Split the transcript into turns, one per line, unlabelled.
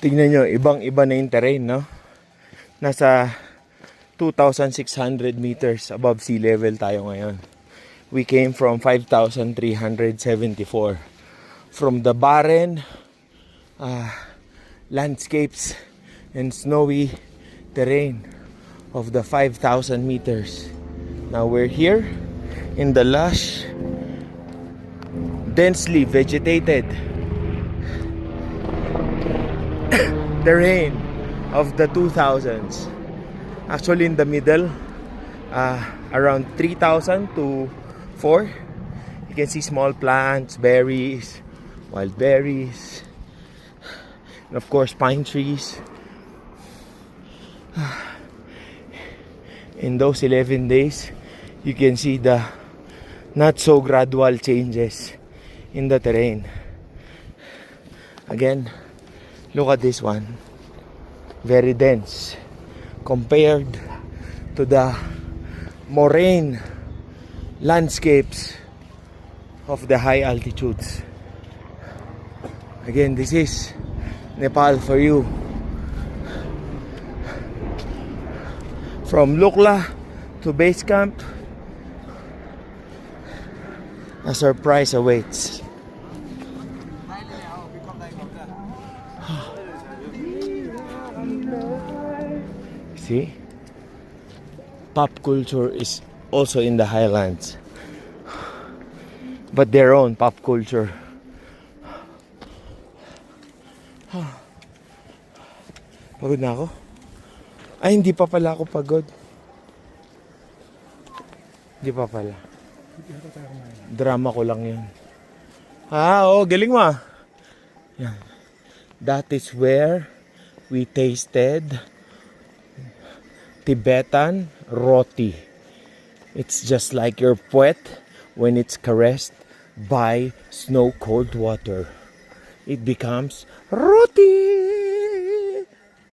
Tingnan nyo, ibang-iba na yung terrain, no? Nasa 2,600 meters above sea level tayo ngayon. We came from 5,374. From the barren landscapes and snowy terrain of the 5,000 meters. Now we're here in the lush, densely vegetated terrain of the 2000s. Actually in the middle, around 3,000 to 4, you can see small plants, berries, wild berries, and of course pine trees. In those 11 days, you can see the not so gradual changes in the terrain. Again, look at this one. Very dense compared to the moraine landscapes of the high altitudes. Again, this is Nepal for you. From Lukla to base camp, a surprise awaits. See? Pop culture is also in the highlands, but their own pop culture. Pagod na ako? Ay, hindi pa pala ako pagod. Hindi pa pala. Drama ko lang yun. Oo, galing mo ah. Yan. That is where we tasted Tibetan roti. It's just like your puwet when it's caressed by snow-cold water. It becomes roti.